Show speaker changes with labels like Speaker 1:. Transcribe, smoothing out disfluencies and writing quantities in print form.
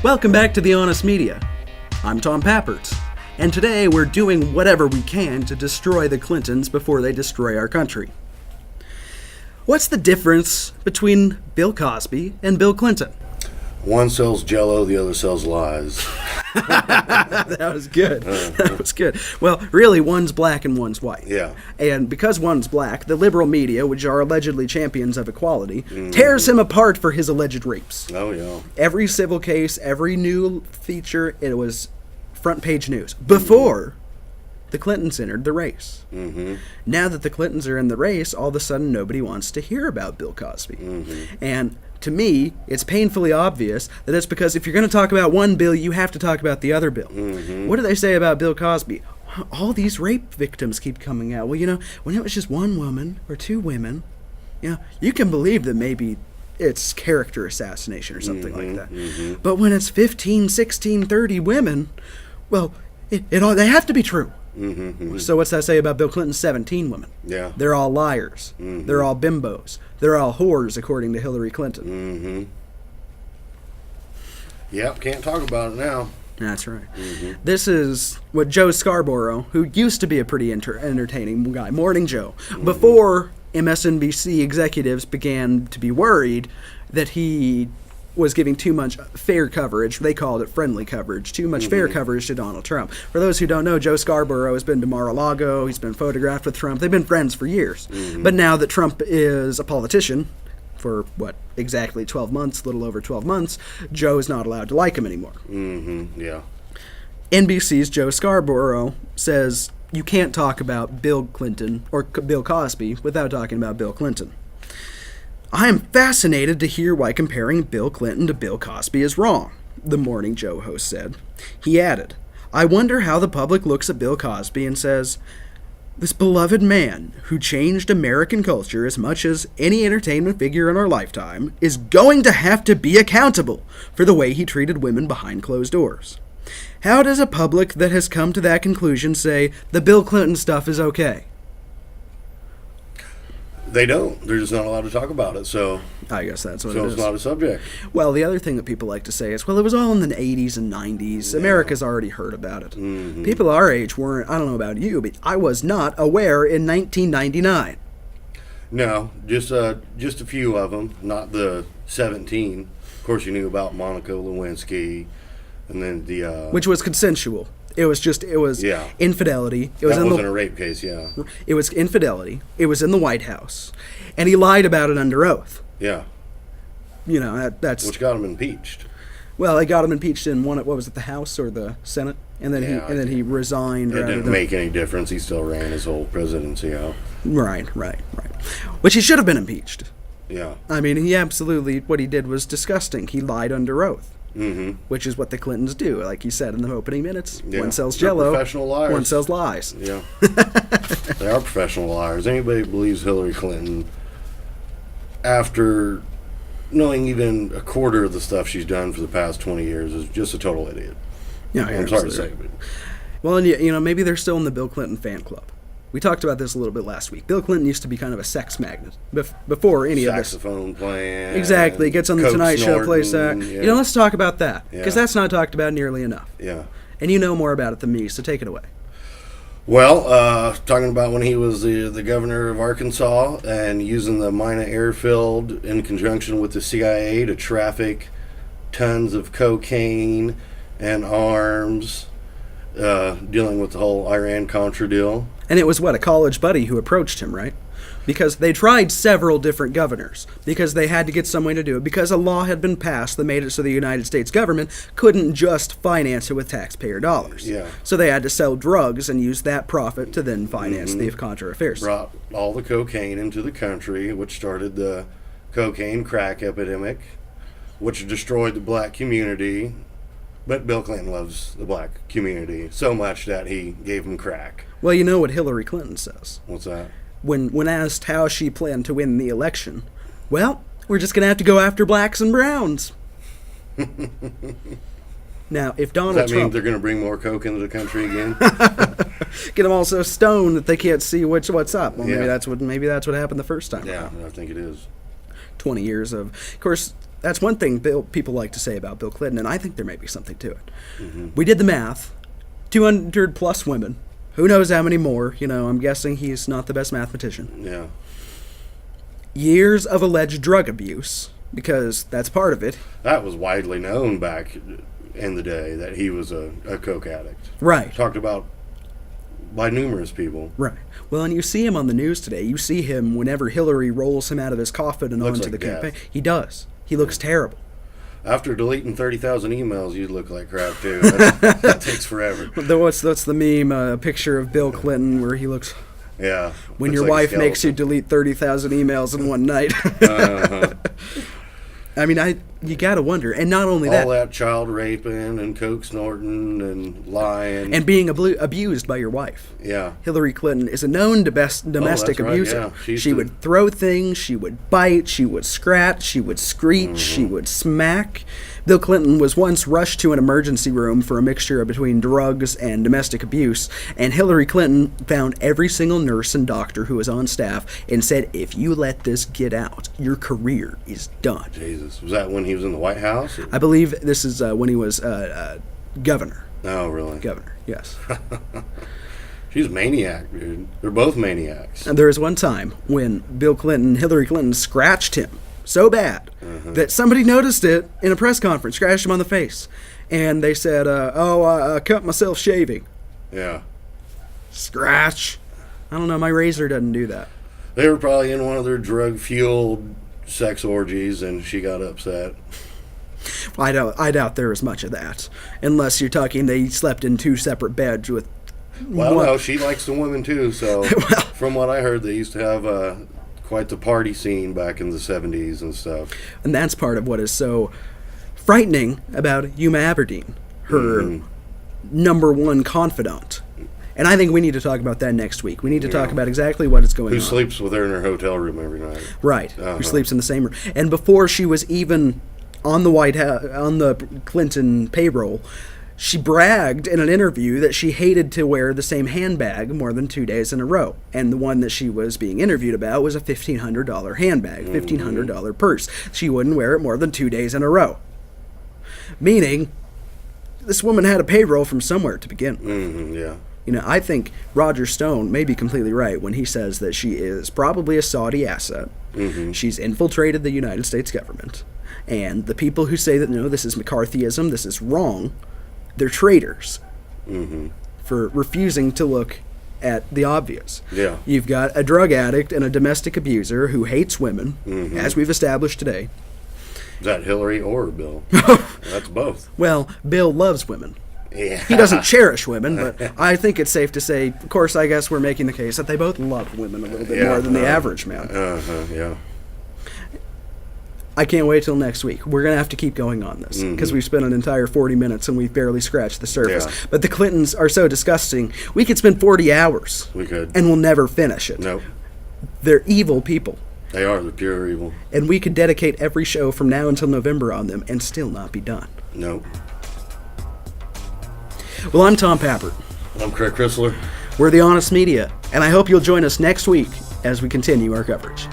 Speaker 1: Welcome back to The Honest Media. I'm Tom Papperts, and today we're doing whatever we can to destroy the Clintons before they destroy our country. What's the difference between Bill Cosby and Bill Clinton?
Speaker 2: One sells Jell-O, the other sells lies.
Speaker 1: That was good. That was good. Well, really, one's black and one's white.
Speaker 2: Yeah.
Speaker 1: And because one's black, the liberal media, which are allegedly champions of equality, tears him apart for his alleged rapes.
Speaker 2: Oh, yeah.
Speaker 1: Every civil case, every new feature, it was front page news. Before the Clintons entered the race.
Speaker 2: Mm-hmm.
Speaker 1: Now that the Clintons are in the race, all of a sudden nobody wants to hear about Bill Cosby.
Speaker 2: Mm-hmm.
Speaker 1: And to me, it's painfully obvious that it's because if you're going to talk about one Bill, you have to talk about the other Bill.
Speaker 2: Mm-hmm.
Speaker 1: What do they say about Bill Cosby? All these rape victims keep coming out. Well, you know, when it was just one woman or two women, you know, you can believe that maybe it's character assassination or something like that.
Speaker 2: Mm-hmm.
Speaker 1: But when it's 15, 16, 30 women, well, they have to be true.
Speaker 2: Mm-hmm.
Speaker 1: So what's that say about Bill Clinton's 17 women?
Speaker 2: Yeah.
Speaker 1: They're all liars.
Speaker 2: Mm-hmm.
Speaker 1: They're all bimbos. They're all whores, according to Hillary Clinton.
Speaker 2: Mm-hmm. Yep, can't talk about it now.
Speaker 1: That's right.
Speaker 2: Mm-hmm.
Speaker 1: This is what Joe Scarborough, who used to be a pretty entertaining guy, Morning Joe, before MSNBC executives began to be worried that he was giving too much fair coverage. They called it friendly coverage. Too much fair coverage to Donald Trump. For those who don't know, Joe Scarborough has been to Mar-a-Lago. He's been photographed with Trump. They've been friends for years. But now that Trump is a politician, for exactly 12 months, a little over 12 months, Joe is not allowed to like him anymore.
Speaker 2: Mm-hmm. Yeah.
Speaker 1: NBC's Joe Scarborough says you can't talk about Bill Clinton or Bill Cosby without talking about Bill Clinton. I am fascinated to hear why comparing Bill Clinton to Bill Cosby is wrong, the Morning Joe host said. He added, I wonder how the public looks at Bill Cosby and says, this beloved man who changed American culture as much as any entertainment figure in our lifetime is going to have to be accountable for the way he treated women behind closed doors. How does a public that has come to that conclusion say the Bill Clinton stuff is okay?
Speaker 2: They don't. They're just not allowed to talk about it, so
Speaker 1: I guess that's what it is.
Speaker 2: it's not a subject.
Speaker 1: Well, the other thing that people like to say is, well, it was all in the 80s and 90s. Yeah. America's already heard about it. Mm-hmm. People our age weren't, I don't know about you, but I was not aware in 1999.
Speaker 2: No, just a few of them, not the 17. Of course, you knew about Monica Lewinsky, and then the...
Speaker 1: which was consensual. It was infidelity. It was
Speaker 2: that wasn't a rape case, yeah.
Speaker 1: It was infidelity. It was in the White House. And he lied about it under oath.
Speaker 2: Yeah.
Speaker 1: You know, that's...
Speaker 2: Which got him impeached.
Speaker 1: Well, they got him impeached in what was it, the House or the Senate? And then he resigned.
Speaker 2: It didn't make any difference. He still ran his whole presidency out.
Speaker 1: Right. Which he should have been impeached.
Speaker 2: Yeah.
Speaker 1: I mean, what he did was disgusting. He lied under oath.
Speaker 2: Mm-hmm.
Speaker 1: Which is what the Clintons do. Like you said in the opening minutes,
Speaker 2: yeah.
Speaker 1: One sells Jell-O,
Speaker 2: professional liars.
Speaker 1: One sells lies.
Speaker 2: Yeah. They are professional liars. Anybody who believes Hillary Clinton, after knowing even a quarter of the stuff she's done for the past 20 years, is just a total idiot.
Speaker 1: Yeah,
Speaker 2: I'm sorry to say. But
Speaker 1: well, and you know, maybe they're still in the Bill Clinton fan club. We talked about this a little bit last week. Bill Clinton used to be kind of a sex magnet before any of this.
Speaker 2: Saxophone playing.
Speaker 1: Exactly. Gets on the Tonight Show, plays that.
Speaker 2: Yeah.
Speaker 1: You know, let's talk about that. Because that's not talked about nearly enough.
Speaker 2: Yeah.
Speaker 1: And you know more about it than me, so take it away.
Speaker 2: Well, talking about when he was the governor of Arkansas and using the Mina airfield in conjunction with the CIA to traffic tons of cocaine and arms, dealing with the whole Iran-Contra deal.
Speaker 1: And it was, a college buddy who approached him, right? Because they tried several different governors, because they had to get someone to do it, because a law had been passed that made it so the United States government couldn't just finance it with taxpayer dollars.
Speaker 2: Yeah.
Speaker 1: So they had to sell drugs and use that profit to then finance the Contra affairs.
Speaker 2: Brought all the cocaine into the country, which started the cocaine crack epidemic, which destroyed the black community. But Bill Clinton loves the black community so much that he gave him crack.
Speaker 1: Well, you know what Hillary Clinton says.
Speaker 2: What's that?
Speaker 1: When asked how she planned to win the election, well, we're just going to have to go after blacks and browns. Now, if Donald
Speaker 2: Does that mean
Speaker 1: Trump...
Speaker 2: they're going to bring more coke into the country again?
Speaker 1: Get them all so stoned that they can't see what's up. Well,
Speaker 2: yeah.
Speaker 1: maybe that's what happened the first time.
Speaker 2: Yeah, I think it is.
Speaker 1: 20 years of course, That's one thing people like to say about Bill Clinton, and I think there may be something to it.
Speaker 2: Mm-hmm.
Speaker 1: We did the math. 200 plus women. Who knows how many more? I'm guessing he's not the best mathematician.
Speaker 2: Yeah.
Speaker 1: Years of alleged drug abuse, because that's part of it.
Speaker 2: That was widely known back in the day that he was a coke addict.
Speaker 1: Right.
Speaker 2: Talked about by numerous people.
Speaker 1: Right. Well, and you see him on the news today. You see him whenever Hillary rolls him out of his coffin and
Speaker 2: Looks
Speaker 1: onto
Speaker 2: like
Speaker 1: the campaign.
Speaker 2: death.
Speaker 1: He does. He looks terrible.
Speaker 2: After deleting 30,000 emails, you'd look like crap, too. That takes forever.
Speaker 1: What's the meme? A picture of Bill Clinton where he looks...
Speaker 2: Yeah.
Speaker 1: When
Speaker 2: looks
Speaker 1: your
Speaker 2: like
Speaker 1: wife makes you delete 30,000 emails in one night.
Speaker 2: Uh-huh.
Speaker 1: I mean, you got to wonder. And not only
Speaker 2: All that child raping and coke snorting and lying.
Speaker 1: and being abused by your wife.
Speaker 2: Yeah.
Speaker 1: Hillary Clinton is a known domestic
Speaker 2: that's right,
Speaker 1: abuser.
Speaker 2: yeah.
Speaker 1: She would throw things, she would bite, she would scratch, she would screech,
Speaker 2: Mm-hmm.
Speaker 1: she would smack. Bill Clinton was once rushed to an emergency room for a mixture between drugs and domestic abuse, and Hillary Clinton found every single nurse and doctor who was on staff and said, if you let this get out, your career is done.
Speaker 2: Jesus. Was that when he was in the White House?
Speaker 1: I believe this is when he was governor.
Speaker 2: Oh, really?
Speaker 1: Governor, yes.
Speaker 2: She's a maniac, dude. They're both maniacs.
Speaker 1: And there was one time when Bill Clinton and Hillary Clinton scratched him so bad that somebody noticed it in a press conference, scratched him on the face. And they said, I cut myself shaving.
Speaker 2: Yeah.
Speaker 1: Scratch. I don't know, my razor doesn't do that.
Speaker 2: They were probably in one of their drug-fueled sex orgies, and she got upset.
Speaker 1: I doubt there was much of that. Unless you're talking they slept in 2 separate beds with...
Speaker 2: Well, no, she likes the women, too, so from what I heard, they used to have quite the party scene back in the 70s and stuff.
Speaker 1: And that's part of what is so frightening about Huma Aberdeen, her number one confidant. And I think we need to talk about that next week. We need to talk about exactly what is going on.
Speaker 2: Who sleeps with her in her hotel room every night.
Speaker 1: Right, who sleeps in the same room. And before she was even on the White House, on the Clinton payroll, she bragged in an interview that she hated to wear the same handbag more than 2 days in a row. And the one that she was being interviewed about was a $1,500 handbag, $1,500 purse. She wouldn't wear it more than 2 days in a row. Meaning, this woman had a payroll from somewhere to begin with.
Speaker 2: Mm-hmm, yeah.
Speaker 1: I think Roger Stone may be completely right when he says that she is probably a Saudi asset.
Speaker 2: Mm-hmm.
Speaker 1: She's infiltrated the United States government. And the people who say that, no, this is McCarthyism, this is wrong, they're traitors for refusing to look at the obvious.
Speaker 2: Yeah.
Speaker 1: You've got a drug addict and a domestic abuser who hates women, as we've established today.
Speaker 2: Is that Hillary or Bill? That's both.
Speaker 1: Well, Bill loves women.
Speaker 2: Yeah.
Speaker 1: He doesn't cherish women, but I think it's safe to say, of course, I guess we're making the case that they both love women a little bit more than the average man.
Speaker 2: Yeah.
Speaker 1: I can't wait till next week. We're going to have to keep going on this because we've spent an entire 40 minutes and we've barely scratched the surface.
Speaker 2: Yeah.
Speaker 1: But the Clintons are so disgusting. We could spend 40 hours.
Speaker 2: We could.
Speaker 1: And we'll never finish it.
Speaker 2: Nope.
Speaker 1: They're evil people.
Speaker 2: They are the pure evil.
Speaker 1: And we could dedicate every show from now until November on them and still not be done.
Speaker 2: Nope.
Speaker 1: Well, I'm Tom Pappert.
Speaker 2: I'm Craig Chrysler.
Speaker 1: We're the Honest Media, and I hope you'll join us next week as we continue our coverage.